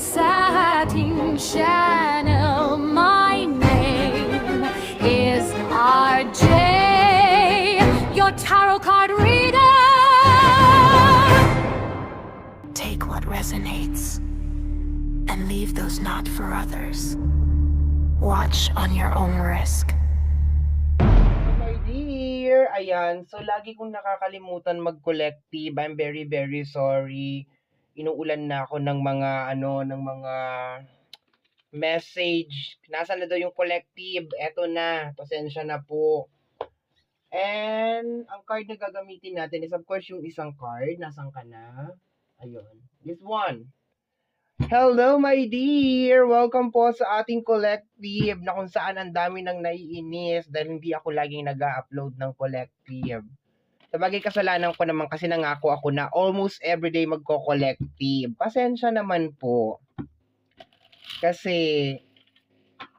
sa ating channel. My name is RJ, your tarot card reader. Take what resonates and leave those not for others. Watch on your own risk. My dear, ayan, so lagi kong nakakalimutan mag-collective. I'm very, very sorry. Inuulan na ako ng mga message. Nasaan na daw yung collective? Eto na, pasensya na po. And ang card na gagamitin natin is of course yung isang card. Nasaan ka na? Ayun, this one. Hello my dear! Welcome po sa ating collective na kung saan ang dami nang naiinis dahil hindi ako laging nag-upload ng collective. Sabagay kasalanan ko naman kasi nangako ako na almost everyday magko-collective. Pasensya naman po. Kasi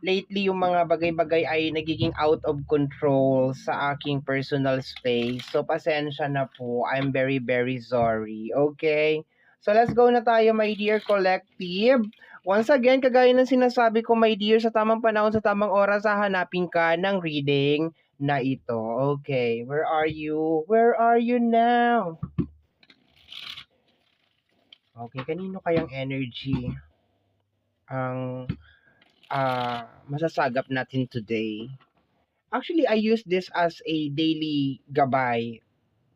lately yung mga bagay-bagay ay nagiging out of control sa aking personal space. So pasensya na po. I'm very, very sorry. Okay? So let's go na tayo my dear collective. Once again, kagaya ng sinasabi ko my dear, sa tamang panahon, sa tamang oras, hahanapin ka ng reading na ito. Okay, where are you? Where are you now? Okay, kanino kayang energy ang masasagap natin today? Actually, I use this as a daily gabay.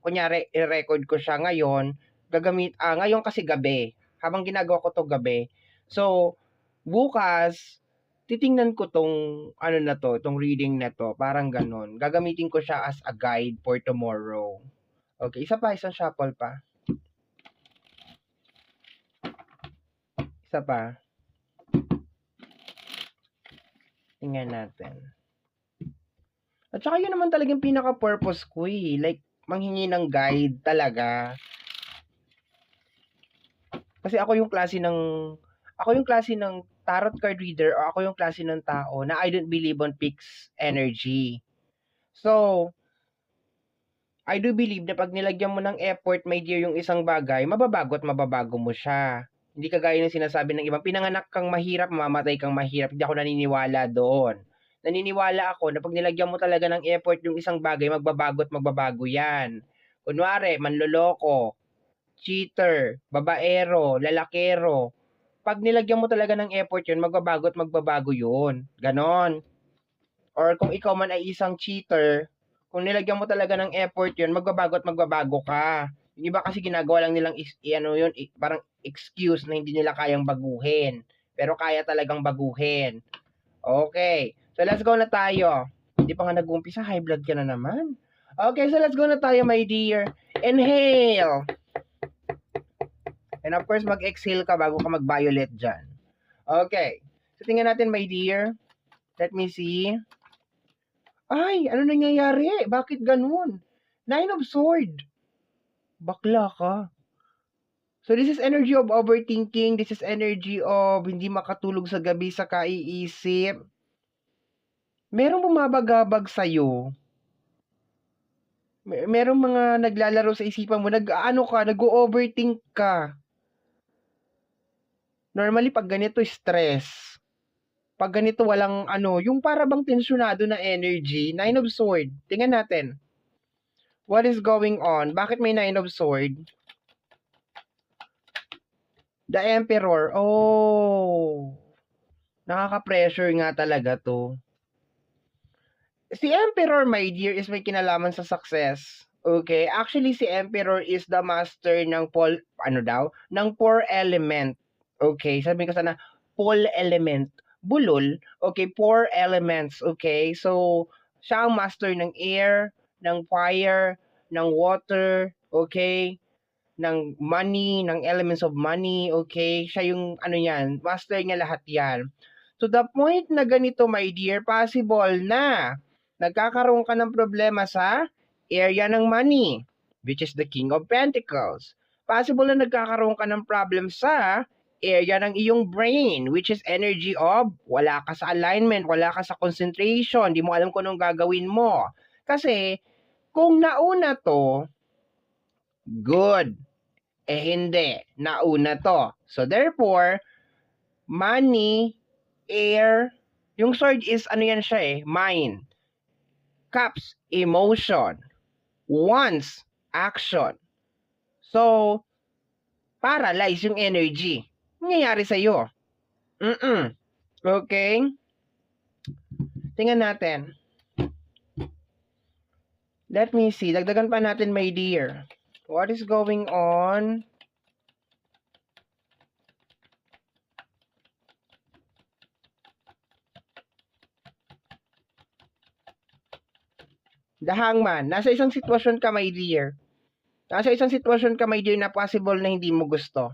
Kunyari, i-record ko siya ngayon, ngayon kasi gabi, habang ginagawa ko to gabi. So, bukas, titingnan ko tong itong reading na to, parang ganun. Gagamitin ko siya as a guide for tomorrow. Okay, isang shuffle pa. Isa pa. Tingnan natin. At saka yun naman talagang pinaka-purpose ko eh. Like, manghingi ng guide talaga. Kasi ako yung klase ng tarot card reader o ako yung klase ng tao na I don't believe on fixed energy. So, I do believe na pag nilagyan mo ng effort, my dear, yung isang bagay, mababago at mababago mo siya. Hindi kagaya ng sinasabi ng ibang, pinanganak kang mahirap, mamamatay kang mahirap. Hindi ako naniniwala doon. Naniniwala ako na pag nilagyan mo talaga ng effort yung isang bagay, magbabago at magbabago yan. Kunwari, manloloko, cheater, babaero, lalakero. Pag nilagyan mo talaga ng effort yun, magbabago at magbabago yun. Ganon. Or kung ikaw man ay isang cheater, kung nilagyan mo talaga ng effort yun, magbabago at magbabago ka. Yung iba kasi ginagawa lang nilang parang excuse na hindi nila kayang baguhin. Pero kaya talagang baguhin. Okay. So let's go na tayo. Hindi pa nga nag-umpisa, high blood ka na naman. Okay, so let's go na tayo my dear. Inhale. And of course, mag-exhale ka bago ka mag-violet dyan. Okay. So, tingnan natin, my dear. Let me see. Ay, ano nangyayari? Bakit ganun? Nine of Swords. Bakla ka. So, this is energy of overthinking. This is energy of hindi makatulog sa gabi sa kaiisip. Merong bumabagabag sa'yo. Merong mga naglalaro sa isipan mo. Nag-overthink ka. Normally, pag ganito, stress. Pag ganito, walang yung para bang tensyonado na energy. Nine of Sword. Tingnan natin. What is going on? Bakit may Nine of Sword? The Emperor. Oh. Nakaka-pressure nga talaga to. Si Emperor, my dear, is may kinalaman sa success. Okay? Actually, si Emperor is the master ng ng 4 element. Okay? Sabi ko sana, Paul element. Bulol. Okay? 4 elements. Okay? So, siya ang master ng air, ng fire, ng water. Okay? Ng money, ng elements of money. Okay? Siya yung yan. Master niya lahat yan. To the point na ganito, my dear, possible na nagkakaroon ka ng problema sa area ng money, which is the King of Pentacles. Possible na nagkakaroon ka ng problem sa area ng iyong brain, which is energy of wala ka sa alignment, wala ka sa concentration, di mo alam kung anong gagawin mo. Kasi, kung nauna to, good. Hindi, nauna to. So therefore, money, air. Yung sword is, ano yan siya eh, mind. Cups, emotion. Wands, action. So, paralyze yung energy. Nangyayari sa'yo. Okay? Tingnan natin. Let me see. Dagdagan pa natin, my dear. What is going on? The Hangman. Nasa isang sitwasyon ka, my dear. Nasa isang sitwasyon ka, my dear, na possible na hindi mo gusto.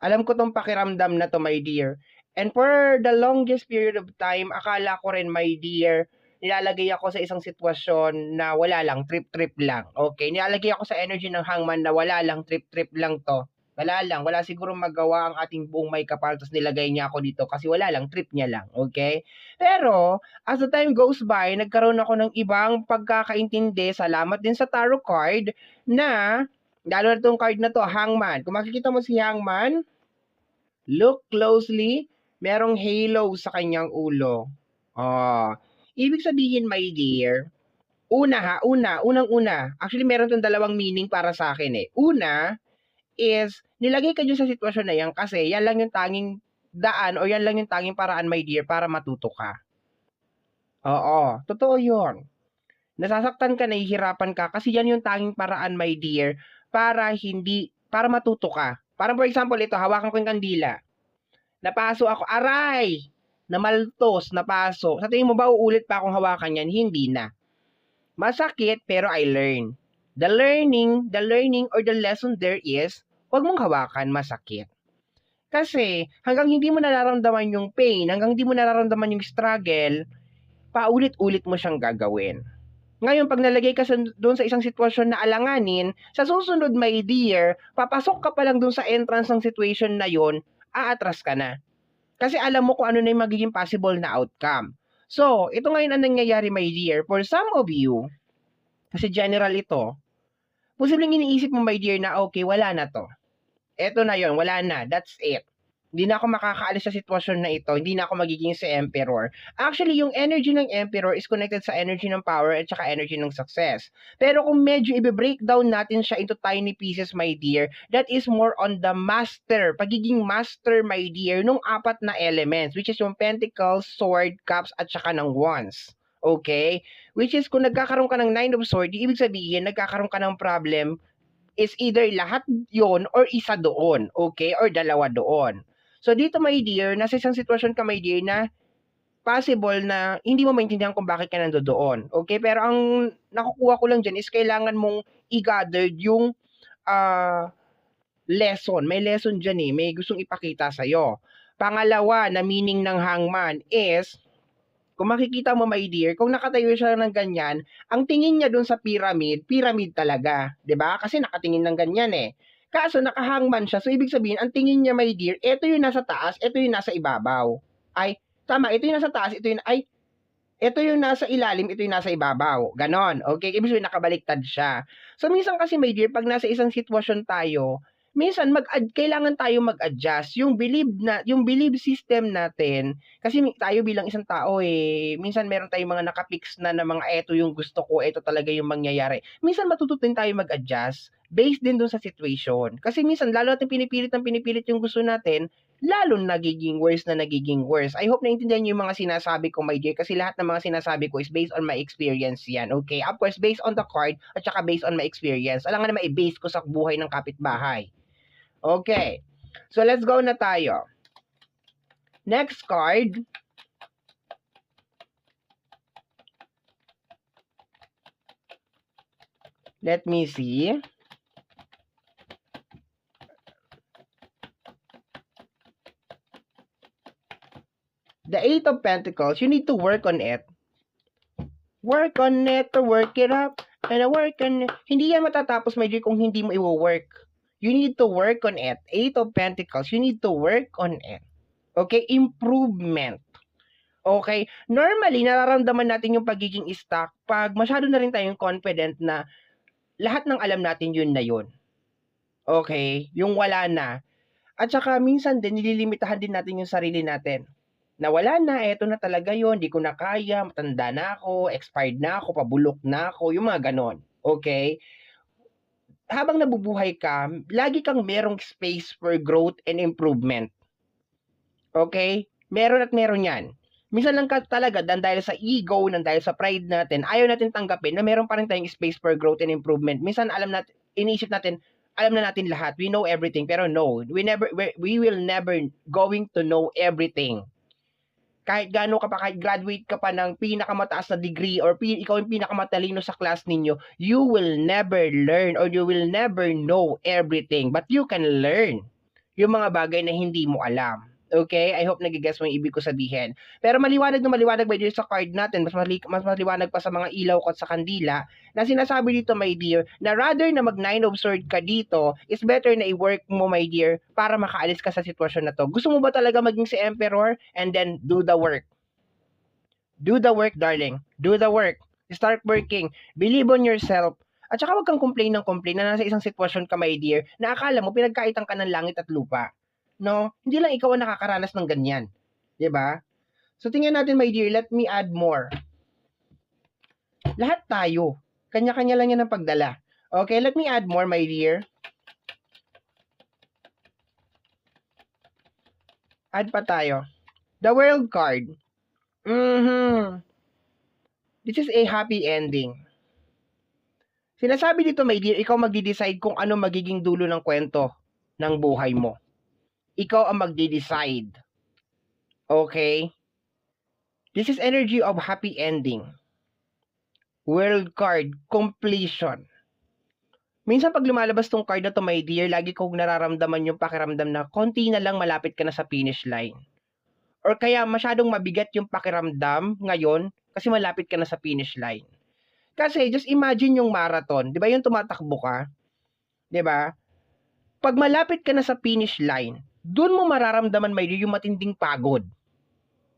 Alam ko tong pakiramdam na to, my dear. And for the longest period of time, akala ko rin, my dear, nilalagay ako sa isang sitwasyon na wala lang, trip-trip lang. Okay? Nilalagay ako sa energy ng Hangman na wala lang, trip-trip lang to. Wala lang. Wala siguro magawa ang ating buong may kapal, tapos nilagay niya ako dito kasi wala lang, trip niya lang. Okay? Pero, as the time goes by, nagkaroon ako ng ibang pagkakaintindi, salamat din sa tarot card, na, lalo na itong card na to, Hangman. Kung makikita mo si Hangman, look closely, merong halo sa kanyang ulo. Ibig sabihin, my dear, unang-una. Actually, meron itong dalawang meaning para sa akin eh. Una, is, nilagay ka dyan sa sitwasyon na yan kasi yan lang yung tanging daan o yan lang yung tanging paraan, my dear, para matuto ka. Oo, totoo yun. Nasasaktan ka, nahihirapan ka kasi yan yung tanging paraan, my dear, para matuto ka. Parang for example, ito, hawakan ko yung kandila. Napaso ako, aray! Namaltos, napaso. Sa tingin mo ba uulit pa akong hawakan yan? Hindi na. Masakit, pero I learn. The learning or the lesson there is, huwag mong hawakan, masakit. Kasi, hanggang hindi mo nararamdaman yung pain, hanggang hindi mo nararamdaman yung struggle, paulit-ulit mo siyang gagawin. Ngayon, pag nalagay ka doon sa isang sitwasyon na alanganin, sa susunod, my dear, papasok ka pa lang doon sa entrance ng situation na yon, aatras ka na. Kasi alam mo kung ano na yung magiging possible na outcome. So, ito ngayon ang nangyayari, my dear. For some of you, kasi general ito, posibleng iniisip mo, my dear, na okay, wala na to. Eto na yon, wala na. That's it. Hindi na ako makakaalis sa sitwasyon na ito. Hindi na ako magiging si Emperor. Actually, yung energy ng Emperor is connected sa energy ng power at saka energy ng success. Pero kung medyo i-breakdown natin siya into tiny pieces, my dear, that is more on the master. Pagiging master, my dear, nung apat na elements, which is yung Pentacles, Sword, Cups, at saka ng Wands. Okay? Which is, kung nagkakaroon ka ng Nine of Swords, ibig sabihin, nagkakaroon ka ng problem is either lahat yon or isa doon. Okay? Or dalawa doon. So, dito, my dear, nasa isang sitwasyon ka, my dear, na possible na hindi mo maintindihan kung bakit ka nandoon. Okay? Pero ang nakukuha ko lang dyan is kailangan mong i-gather yung lesson. May lesson dyan eh. May gustong ipakita sa'yo. Pangalawa na meaning ng Hangman is, kung makikita mo, my dear, kung nakatayo siya ng ganyan, ang tingin niya dun sa pyramid talaga. 'Di ba? Kasi nakatingin ng ganyan eh. Kaso nakahangman siya. So, ibig sabihin, ang tingin niya, my dear, ito yung nasa taas, ito yung nasa ibabaw. Ay, tama, ito yung nasa taas, ito yung nasa ilalim, ito yung nasa ibabaw. Ganon. Okay? Ibig sabihin, nakabaliktad siya. So, minsan kasi, my dear, pag nasa isang sitwasyon tayo, minsan kailangan tayo mag-adjust yung belief system natin kasi tayo bilang isang tao minsan meron tayong mga nakapix na mga eto yung gusto ko, eto talaga yung mangyayari. Minsan matututo din tayo mag-adjust based din dun sa situation. Kasi minsan lalo natin pinipilit yung gusto natin, lalo nagiging worse. I hope naintindihan niyo yung mga sinasabi ko, my dear, kasi lahat ng mga sinasabi ko is based on my experience yan. Okay? Of course, based on the card at saka based on my experience. Alam nga naman i-base ko sa buhay ng kapitbahay. Okay. So, let's go na tayo. Next card. Let me see. The Eight of Pentacles, you need to work on it. Work on it to work it up. And work on it. Hindi yan matatapos, my dear, kung hindi mo i-work. You need to work on it. Eight of Pentacles, you need to work on it. Okay? Improvement. Okay? Normally, nararamdaman natin yung pagiging stuck pag masyado na rin tayong confident na lahat ng alam natin yun na yun. Okay? Yung wala na. At saka minsan din nililimitahan din natin yung sarili natin. Na wala na, eto na talaga yon, di ko na kaya, matanda na ako, expired na ako, pabulok na ako, yung mga ganon. Okay? Habang nabubuhay ka, lagi kang merong space for growth and improvement. Okay? Meron at meron yan. Minsan lang talaga, dahil sa ego, dahil sa pride natin, ayaw natin tanggapin na meron pa rin tayong space for growth and improvement. Minsan iniisip natin, alam na natin lahat, we know everything, pero no, we will never going to know everything. Kahit graduate ka pa ng pinakamataas na degree or ikaw yung pinakamatalino sa class ninyo, you will never learn or you will never know everything. But you can learn yung mga bagay na hindi mo alam. Okay? I hope nagigets mo yung ibig ko sabihin. Pero maliwanag by dear sa card natin, mas maliwanag pa sa mga ilaw ko at sa kandila, na sinasabi dito, my dear, na rather na mag 9 of sword ka dito, is better na i-work mo, my dear, para makaalis ka sa sitwasyon na to. Gusto mo ba talaga maging si Emperor? And then, do the work. Do the work, darling. Do the work. Start working. Believe on yourself. At saka wag kang complain na nasa isang sitwasyon ka, my dear, na akala mo pinagkaitan ka ng langit at lupa. No? Hindi lang ikaw ang nakakaranas ng ganyan. 'Di ba? So tingnan natin, my dear, let me add more. Lahat tayo. Kanya-kanya lang yan ang pagdala. Okay, let me add more, my dear. Add pa tayo. The World card. This is a happy ending. Sinasabi dito, my dear, ikaw magdi-decide kung ano magiging dulo ng kwento ng buhay mo. Ikaw ang magdi-decide. Okay? This is energy of happy ending. World card, completion. Minsan pag lumalabas tong card na to, my dear, lagi kong nararamdaman yung pakiramdam na konti na lang malapit ka na sa finish line. Or kaya masyadong mabigat yung pakiramdam ngayon kasi malapit ka na sa finish line. Kasi just imagine yung marathon, 'di ba? Yung tumatakbo ka, 'di ba? Pag malapit ka na sa finish line, doon mo mararamdaman, my dear, yung matinding pagod.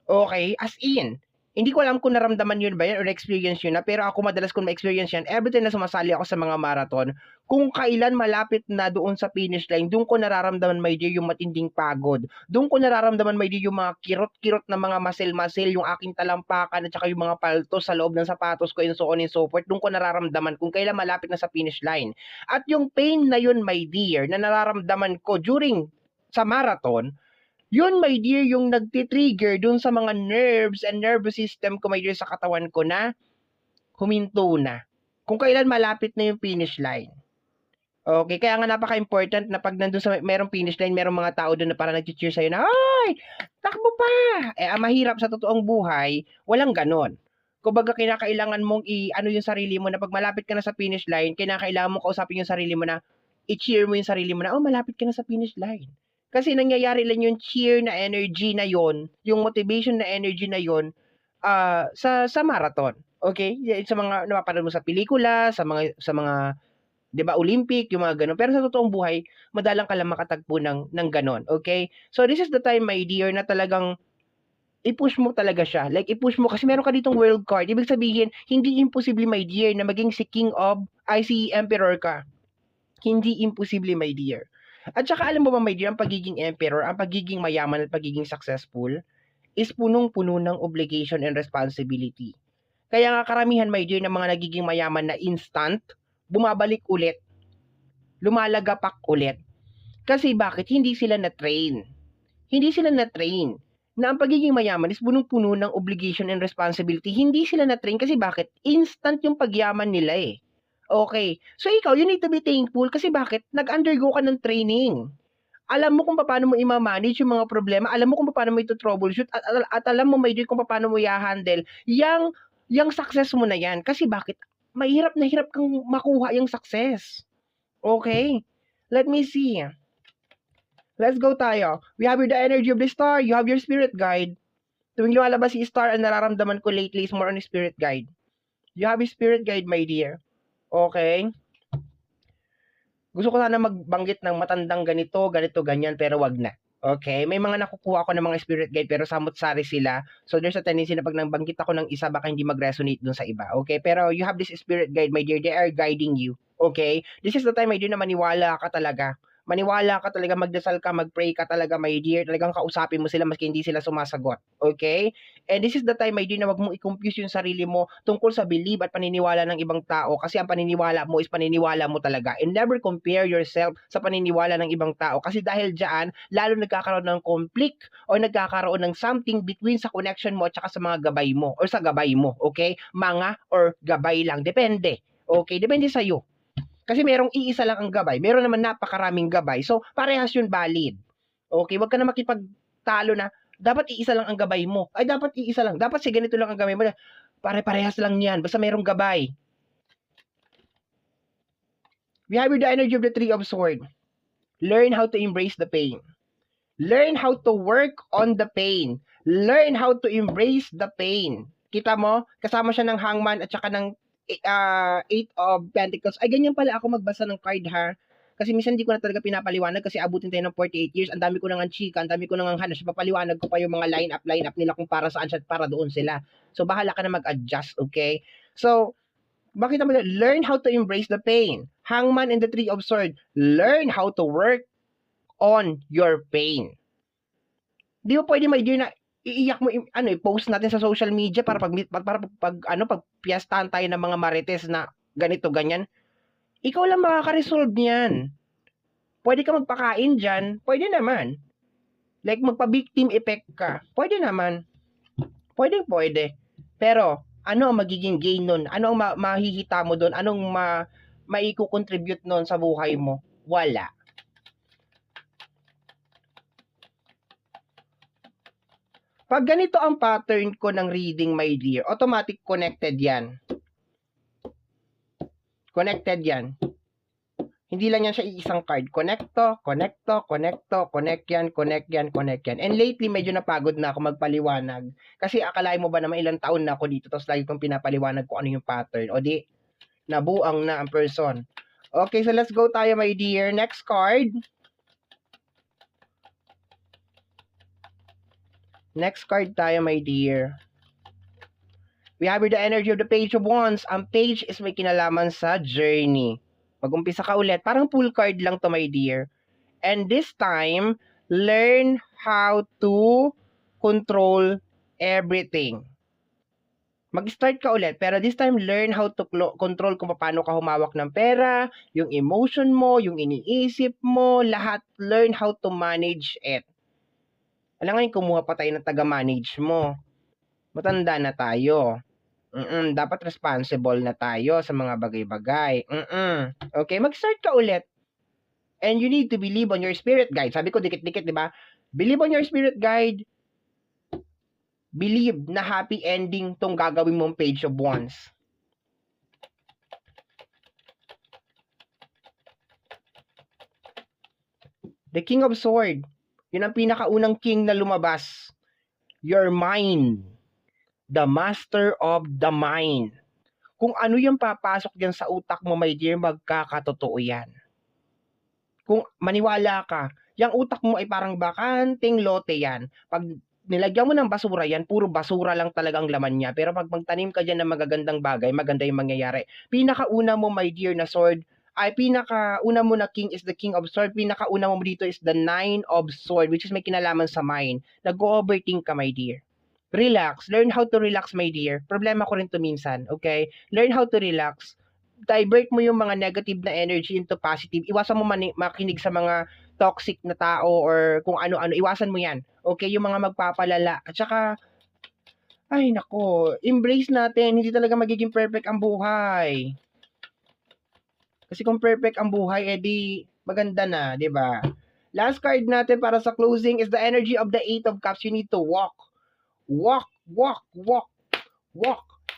Okay? As in, hindi ko alam kung naramdaman yun ba yan or experience yun na, pero ako madalas kung ma-experience yan, every time na sumasali ako sa mga marathon, kung kailan malapit na doon sa finish line, doon ko nararamdaman, my dear, yung matinding pagod. Doon ko nararamdaman, my dear, yung mga kirot-kirot na mga muscle-muscle, yung aking talampakan at saka yung mga paltos sa loob ng sapatos ko and so on and so forth. Doon ko nararamdaman kung kailan malapit na sa finish line. At yung pain na yun, my dear, na nararamdaman ko during sa marathon, yun, my dear, yung nagtitrigger dun sa mga nerves and nervous system ko, my dear, sa katawan ko na huminto na. Kung kailan malapit na yung finish line. Okay, kaya nga napaka-important na pag nandun sa merong finish line, merong mga tao doon na parang nag-cheer sa'yo na, ay, takbo pa! Ang mahirap sa totoong buhay, walang ganon. Kumbaga, kinakailangan mong ano yung sarili mo na pag malapit ka na sa finish line, kinakailangan mong kausapin yung sarili mo na, i-cheer mo yung sarili mo na, oh, malapit ka na sa finish line. Kasi nangyayari lang yung cheer na energy na yon, yung motivation na energy na yon, sa marathon. Okay? Sa mga napapanood mo sa pelikula, sa mga 'di ba, Olympic, yung mga ganun. Pero sa totoong buhay, madalang ka lang makatagpo ng ganun. Okay? So this is the time, my dear, na talagang i-push mo talaga siya. Like, i-push mo kasi meron ka ditong world card. Ibig sabihin, hindi imposible, my dear, na maging si si emperor ka. Hindi imposible, my dear. At saka alam mo ba, my dear, ang pagiging emperor, ang pagiging mayaman at pagiging successful is punong-puno ng obligation and responsibility. Kaya nga karamihan, my dear, ng mga nagiging mayaman na instant, bumabalik ulit. Lumalagapak ulit. Kasi bakit? Hindi sila na-train. Hindi sila na-train na ang pagiging mayaman is punong-puno ng obligation and responsibility. Hindi sila na-train kasi bakit? Instant yung pagyaman nila eh. Okay. So ikaw, you need to be thankful kasi bakit? Nag-undergo ka ng training. Alam mo kung paano mo i-manage yung mga problema, alam mo kung paano mo ito troubleshoot, at alam mo, my dear, kung paano mo i-handle yung success mo na yan. Kasi bakit? Mahirap na hirap kang makuha yung success. Okay? Let me see. Let's go tayo. We have the energy of the star. You have your spirit guide. Tuwing lumalabas si star, ang nararamdaman ko lately is more on spirit guide. You have a spirit guide, my dear. Okay? Gusto ko sana magbanggit ng matandang ganito, ganyan, pero wag na. Okay? May mga nakukuha ako ng mga spirit guide, pero samot-sari sila. So, there's a tendency na pag nabanggit ako ng isa, baka hindi mag-resonate dun sa iba. Okay? Pero you have this spirit guide, my dear. They are guiding you. Okay? This is the time, my dear, na maniwala ka talaga. Maniwala ka talaga, magdasal ka, mag-pray ka talaga, my dear. Talagang kausapin mo sila maski hindi sila sumasagot. Okay? And this is the time, my dear, na wag mong i-confuse yung sarili mo tungkol sa belief at paniniwala ng ibang tao kasi ang paniniwala mo is paniniwala mo talaga. And never compare yourself sa paniniwala ng ibang tao kasi dahil diyan, lalo nagkakaroon ng conflict o nagkakaroon ng something between sa connection mo at saka sa mga gabay mo or sa gabay mo. Okay? Mga or gabay lang. Depende. Okay? Depende sa'yo. Kasi merong iisa lang ang gabay, meron naman napakaraming gabay. So, parehas yun valid. Okay, wag ka na makipagtalo na dapat iisa lang ang gabay mo. Ay, dapat iisa lang. Dapat si ganito lang ang gabay mo. Pare-parehas lang yan. Basta merong gabay. We have the energy of the Three of Swords. Learn how to embrace the pain. Learn how to work on the pain. Learn how to embrace the pain. Kita mo? Kasama siya ng Hangman at saka ng Eight of Pentacles. Ay, ganyan pala ako magbasa ng card, ha? Kasi minsan hindi ko na talaga pinapaliwanag kasi abutin tayo ng 48 years. Ang dami ko nang chika, ang dami ko nang hanas. Papaliwanag ko pa yung mga line up nila kung para saan siya, para doon sila. So, bahala ka na mag-adjust, okay? So, makita mo na, learn how to embrace the pain. Hangman and the Three of Swords. Learn how to work on your pain. Di ba pwede, my dear, na iiyak mo, i-post natin sa social media para pag piyastahan tayo ng mga marites na ganito, ganyan. Ikaw lang makaka-resolve niyan. Pwede ka magpakain dyan, pwede naman. Like magpa-victim effect ka, pwede naman. Pwede. Pero, ano ang magiging gain nun? Ano ang mahihita mo doon? Anong maiko-contribute nun sa buhay mo? Wala. Pag ganito ang pattern ko ng reading, my dear, automatic connected yan. Connected yan. Hindi lang yan siya isang card. Connect yan. And lately, medyo napagod na ako magpaliwanag. Kasi akalain mo ba naman ilang taon na ako dito, tapos lagi kong pinapaliwanag kung ano yung pattern. O di, nabuang na ang person. Okay, so let's go tayo, my dear. Next card. Next card tayo, my dear. We have here the energy of the Page of Wands. Ang page is may kinalaman sa journey. Mag-umpisa ka ulit. Parang full card lang to, my dear. And this time, learn how to control everything. Mag-start ka ulit. Pero this time, learn how to control kung paano ka humawak ng pera, yung emotion mo, yung iniisip mo, lahat. Learn how to manage it. Alam nga yung kumuha pa tayo ng taga-manage mo. Matanda na tayo. Dapat responsible na tayo sa mga bagay-bagay. Okay, mag-start ka ulit. And you need to believe on your spirit guide. Sabi ko, dikit-dikit, di ba? Believe on your spirit guide. Believe na happy ending tong gagawin mong Page of Wands. The King of Swords. Yun ang pinakaunang king na lumabas. Your mind. The master of the mind. Kung ano yung papasok dyan sa utak mo, my dear, magkakatotoo yan. Kung maniwala ka, yung utak mo ay parang bakanting lote yan. Pag nilagyan mo ng basura yan, puro basura lang talagang laman niya. Pero pag magtanim ka dyan ng magagandang bagay, maganda yung mangyayari. Pinakauna mo, my dear, na sword, ay pinakauna mo na king is the King of Swords. Pinakauna mo dito is the Nine of Swords, which is may kinalaman sa mind. Nag-overthink ka, my dear. Relax. Learn how to relax, my dear. Problema ko rin to minsan, okay? Learn how to relax. Divert mo yung mga negative na energy into positive. Iwasan mo makinig sa mga toxic na tao or kung ano-ano. Iwasan mo yan. Okay? Yung mga magpapalala. At saka, ay nako, embrace natin. Hindi talaga magiging perfect ang buhay. Kasi kung perfect ang buhay, edi maganda na, di ba? Last card natin para sa closing is the energy of the Eight of Cups. You need to walk. Walk.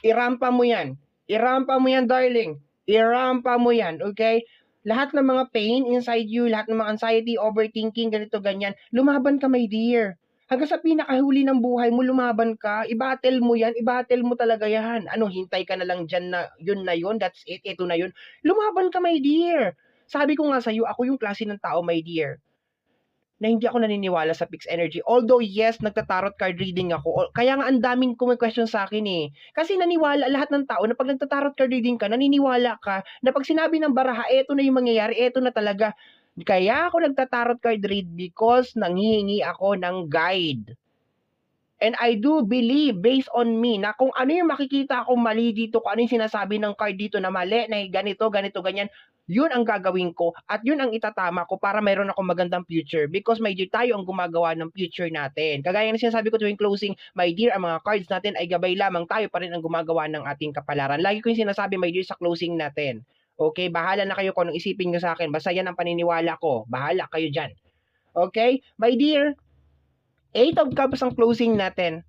Irampa mo yan. Irampa mo yan, darling. Irampa mo yan, okay? Lahat ng mga pain inside you, lahat ng mga anxiety, overthinking, ganito, ganyan, lumaban ka, my dear. Hanggang sa pinakahuli ng buhay mo, lumaban ka, i-battle mo yan, i-battle mo talaga yan. Ano, hintay ka na lang dyan na yun, that's it, ito na yun. Lumaban ka, my dear. Sabi ko nga sa'yo, ako yung klase ng tao, my dear, na hindi ako naniniwala sa fixed energy. Although, yes, nagtatarot card reading ako. Kaya nga, ang daming question sa akin eh. Kasi naniwala lahat ng tao na pag nagtatarot card reading ka, naniniwala ka na pag sinabi ng baraha, eto na yung mangyayari, eto na talaga. Kaya ako nagta-tarot card read because nanghihingi ako ng guide. And I do believe, based on me, na kung ano yung makikita akong mali dito, kung ano yung sinasabi ng card dito na mali, na ganito, ganyan, yun ang gagawin ko at yun ang itatama ko para mayroon akong magandang future because my dear, tayo ang gumagawa ng future natin. Kagaya ng sinasabi ko tuwing closing, my dear, ang mga cards natin ay gabay lamang, tayo pa rin ang gumagawa ng ating kapalaran. Lagi ko yung sinasabi, my dear, sa closing natin. Okay, bahala na kayo kung anong isipin nyo sa akin. Basta yan ang paniniwala ko. Bahala kayo dyan. Okay, my dear, 8 of Cups ang closing natin.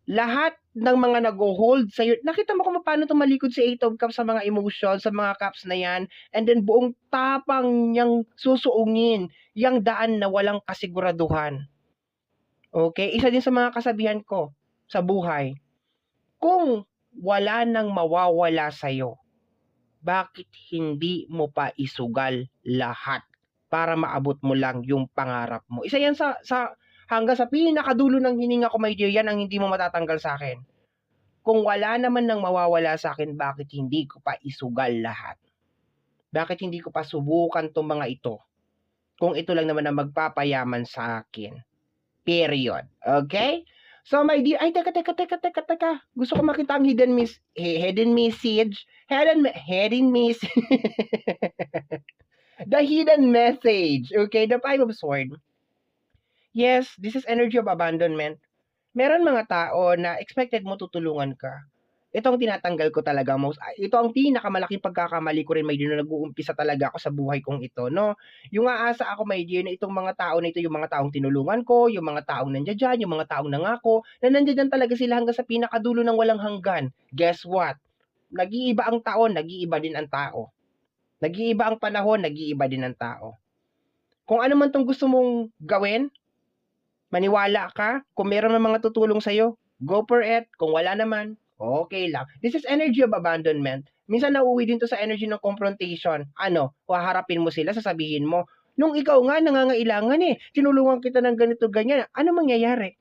Lahat ng mga nag-hold sa'yo, nakita mo kung paano tumalikod si 8 of Cups sa mga emotions, sa mga cups na yan, and then buong tapang niyang susuungin yung daan na walang kasiguraduhan. Okay? Isa din sa mga kasabihan ko sa buhay, kung wala nang mawawala sa'yo, bakit hindi mo pa isugal lahat para maabot mo lang yung pangarap mo? Isa yan sa hanggang sa pinakadulo ng hininga ko, my dear, yan ang hindi mo matatanggal sa akin. Kung wala naman nang mawawala sa akin, bakit hindi ko pa isugal lahat? Bakit hindi ko pa subukan tong mga ito? Kung ito lang naman ang magpapayaman sa akin. Period. Okay? So, my dear, ay, teka. Gusto ko makita ang hidden message. The hidden message. Okay, the Five of Swords. Yes, this is energy of abandonment. Meron mga tao na expected mo tutulungan ka. Ito ang tinatanggal ko talaga most. Ito ang pinakamalaking pagkakamali ko rin, my dear, na nag-uumpisa talaga ako sa buhay kong ito, no? Yung aasa ako, my dear, na itong mga tao na ito, yung mga taong tinulungan ko, yung mga taong nandiyan dyan, yung mga taong nangako, na nandiyan talaga sila hanggang sa pinakadulo ng walang hanggan. Guess what? Nag-iiba ang taon, nag-iiba din ang tao. Nag-iiba ang panahon, nag-iiba din ang tao. Kung ano man tong gusto mong gawin, maniwala ka, kung meron ng mga tutulong sa'yo, go for it. Kung wala naman, okay lang. This is energy of abandonment. Minsan nauuwi din to sa energy ng confrontation. Ano, haharapin mo sila, sasabihin mo, nung ikaw nga nangangailangan tinulungan kita ng ganito, ganyan, ano mangyayari?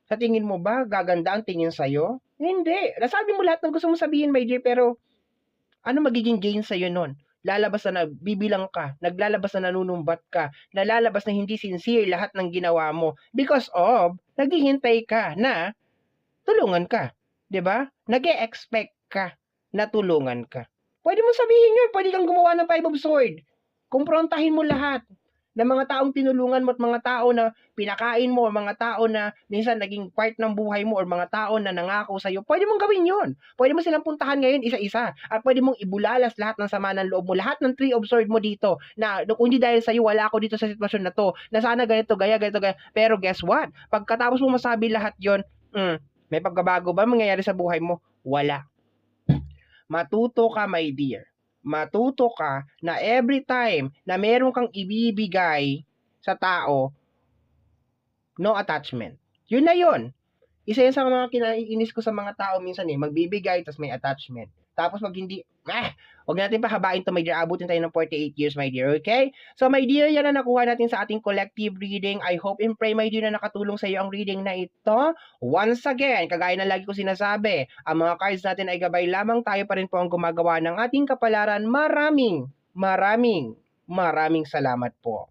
Sa tingin mo ba, gaganda ang tingin sa'yo? Hindi. Nasabi mo lahat ng gusto mong sabihin, my dear, pero ano magiging gain sa'yo nun? Lalabas na bibilang ka, naglalabas na nanunumbat ka, nalalabas na hindi sincere lahat ng ginawa mo because of naghihintay ka na tulungan ka. 'Di ba? Nag-e-expect ka na tulungan ka. Pwede mo sabihin yun, pwede kang gumawa ng Five of Swords. Kumprontahin mo lahat ng mga taong tinulungan mo at mga tao na pinakain mo, mga tao na minsan naging part ng buhay mo or mga tao na nangako sa'yo, pwede mong gawin yon. Pwede mo silang puntahan ngayon isa-isa at pwede mong ibulalas lahat ng sama ng loob mo, lahat ng Three of Swords mo dito na kung hindi dahil sa'yo, wala ako dito sa sitwasyon na to, na sana ganito, gaya. Pero guess what? Pagkatapos mo masabi lahat yon, may pagbabago ba mangyayari sa buhay mo? Wala. Matuto ka, my dear. Matuto ka na every time na meron kang ibibigay sa tao, no attachment. Yun na yun. Isa yan sa mga kinaiinis ko sa mga tao minsan magbibigay tapos may attachment. Tapos pag hindi, huwag natin pahabain to, my dear. Abutin tayo ng 48 years, my dear, okay? So, my dear, yan na nakuha natin sa ating collective reading. I hope and pray, my dear, na nakatulong sa iyo ang reading na ito. Once again, kagaya na lagi ko sinasabi, ang mga cards natin ay gabay lamang, tayo pa rin po ang gumagawa ng ating kapalaran. Maraming salamat po.